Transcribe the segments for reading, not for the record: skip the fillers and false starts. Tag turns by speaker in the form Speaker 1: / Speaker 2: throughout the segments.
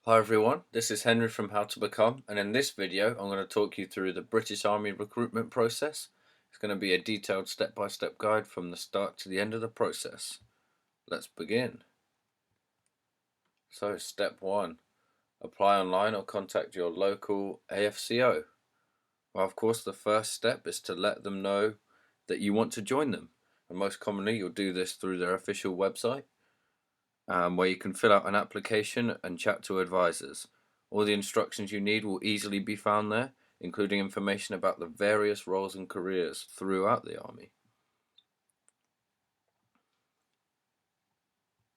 Speaker 1: Hi everyone, this is Henry from How to Become, and in this video I'm going to talk you through the British Army recruitment process. It's going to be a detailed step-by-step guide from the start to the end of the process. Let's begin. So step 1. Apply online or contact your local AFCO. Well, of course the first step is to let them know that you want to join them, and most commonly you'll do this through their official website. Where you can fill out an application and chat to advisors. All the instructions you need will easily be found there, including information about the various roles and careers throughout the Army.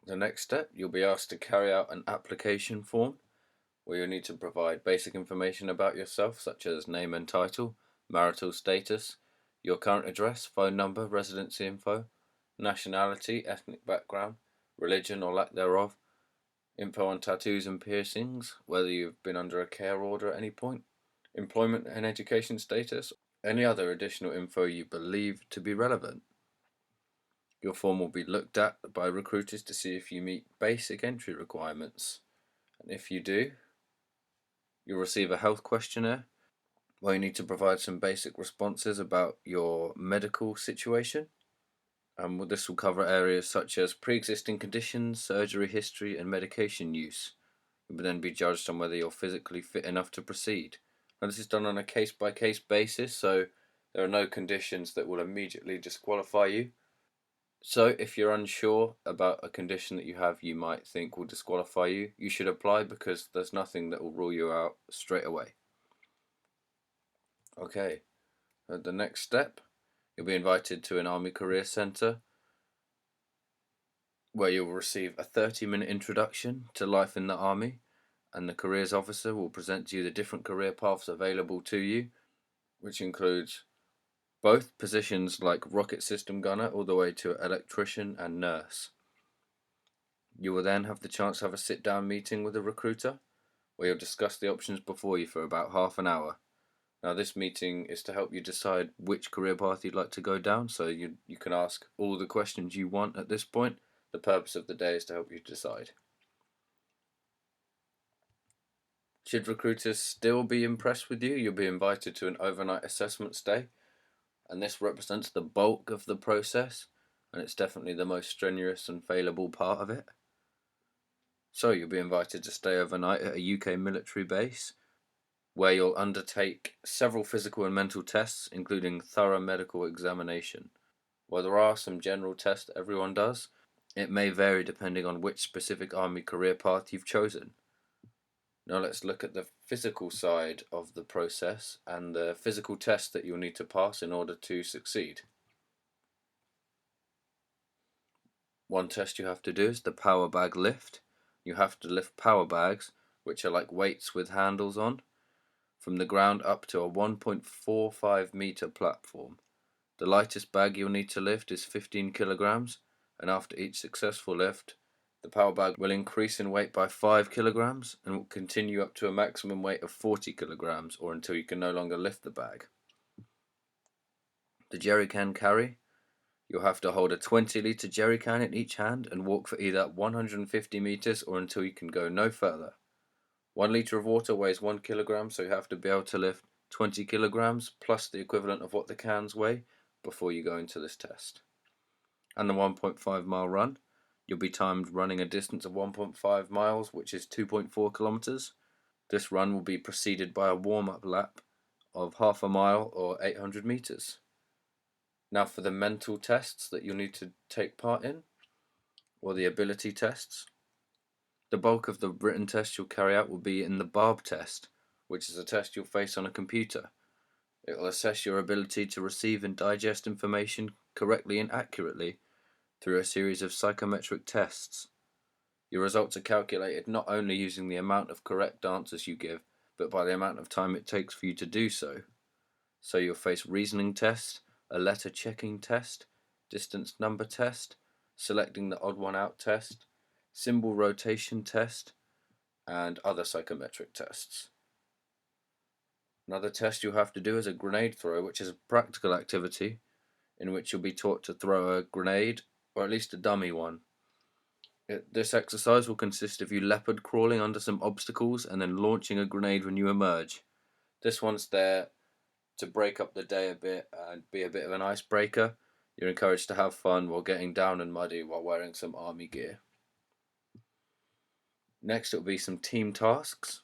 Speaker 1: The next step, you'll be asked to carry out an application form where you'll need to provide basic information about yourself, such as name and title, marital status, your current address, phone number, residency info, nationality, ethnic background, religion or lack thereof, info on tattoos and piercings, whether you've been under a care order at any point, employment and education status, any other additional info you believe to be relevant. Your form will be looked at by recruiters to see if you meet basic entry requirements. And if you do, you'll receive a health questionnaire where you need to provide some basic responses about your medical situation. This will cover areas such as pre-existing conditions, surgery history, and medication use. You will then be judged on whether you're physically fit enough to proceed. Now, this is done on a case-by-case basis, so there are no conditions that will immediately disqualify you. So if you're unsure about a condition that you have you might think will disqualify you, you should apply because there's nothing that will rule you out straight away. Okay, the next step, you'll be invited to an Army Career Centre where you'll receive a 30-minute introduction to life in the Army, and the careers officer will present to you the different career paths available to you, which includes both positions like rocket system gunner all the way to electrician and nurse. You will then have the chance to have a sit-down meeting with a recruiter where you'll discuss the options before you for about half an hour. Now, this meeting is to help you decide which career path you'd like to go down, so you can ask all the questions you want at this point. The purpose of the day is to help you decide. Should recruiters still be impressed with you, you'll be invited to an overnight assessment stay, and this represents the bulk of the process, and it's definitely the most strenuous and fallible part of it. So you'll be invited to stay overnight at a UK military base, where you'll undertake several physical and mental tests, including thorough medical examination. While there are some general tests that everyone does, it may vary depending on which specific Army career path you've chosen. Now let's look at the physical side of the process and the physical tests that you'll need to pass in order to succeed. One test you have to do is the power bag lift. You have to lift power bags, which are like weights with handles on, from the ground up to a 1.45 meter platform. The lightest bag you'll need to lift is 15 kilograms, and after each successful lift, the power bag will increase in weight by 5 kilograms and will continue up to a maximum weight of 40 kilograms or until you can no longer lift the bag. The jerry can carry. You'll have to hold a 20-litre jerry can in each hand and walk for either 150 meters or until you can go no further. 1 litre of water weighs 1 kilogram, so you have to be able to lift 20 kilograms plus the equivalent of what the cans weigh before you go into this test. And the 1.5 mile run. You'll be timed running a distance of 1.5 miles, which is 2.4 kilometers. This run will be preceded by a warm-up lap of half a mile or 800 meters. Now for the mental tests that you'll need to take part in, or the ability tests. The bulk of the written test you'll carry out will be in the BARB test, which is a test you'll face on a computer. It will assess your ability to receive and digest information correctly and accurately through a series of psychometric tests. Your results are calculated not only using the amount of correct answers you give, but by the amount of time it takes for you to do so. So you'll face reasoning test, a letter checking test, distance number test, selecting the odd one out test, symbol rotation test, and other psychometric tests. Another test you'll have to do is a grenade throw, which is a practical activity in which you'll be taught to throw a grenade, or at least a dummy one. This exercise will consist of you leopard crawling under some obstacles and then launching a grenade when you emerge. This one's there to break up the day a bit and be a bit of an icebreaker. You're encouraged to have fun while getting down and muddy while wearing some army gear. Next, it will be some team tasks,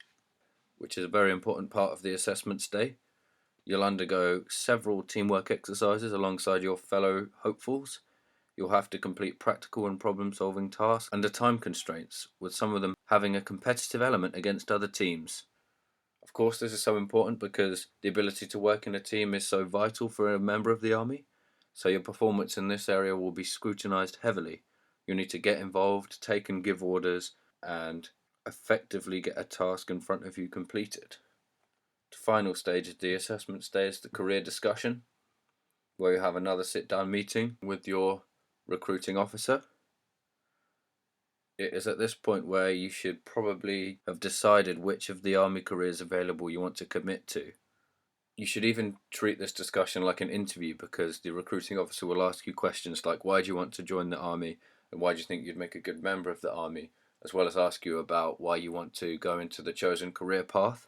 Speaker 1: which is a very important part of the assessments day. You'll undergo several teamwork exercises alongside your fellow hopefuls. You'll have to complete practical and problem-solving tasks under time constraints, with some of them having a competitive element against other teams. Of course, this is so important because the ability to work in a team is so vital for a member of the army, so your performance in this area will be scrutinised heavily. You'll need to get involved, take and give orders, and effectively get a task in front of you completed. The final stage of the assessment stage is the career discussion, where you have another sit-down meeting with your recruiting officer. It is at this point where you should probably have decided which of the army careers available you want to commit to. You should even treat this discussion like an interview, because the recruiting officer will ask you questions like, why do you want to join the army and why do you think you'd make a good member of the army, as well as ask you about why you want to go into the chosen career path.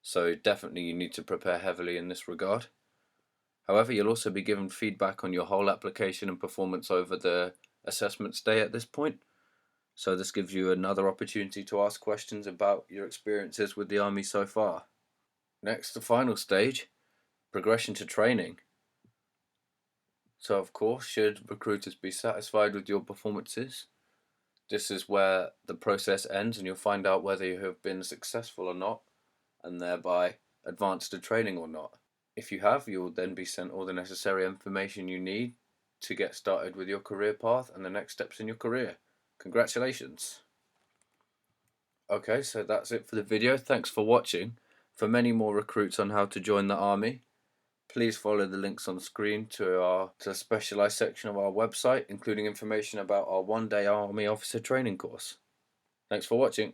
Speaker 1: So definitely you need to prepare heavily in this regard. However, you'll also be given feedback on your whole application and performance over the assessment day at this point. So this gives you another opportunity to ask questions about your experiences with the army so far. Next, the final stage, progression to training. So of course, should recruiters be satisfied with your performances, this is where the process ends and you'll find out whether you have been successful or not, and thereby advance to training or not. If you have, you will then be sent all the necessary information you need to get started with your career path and the next steps in your career. Congratulations! Okay, so that's it for the video. Thanks for watching. For many more recruits on how to join the army, please follow the links on screen to the specialised section of our website, including information about our one-day army officer training course. Thanks for watching.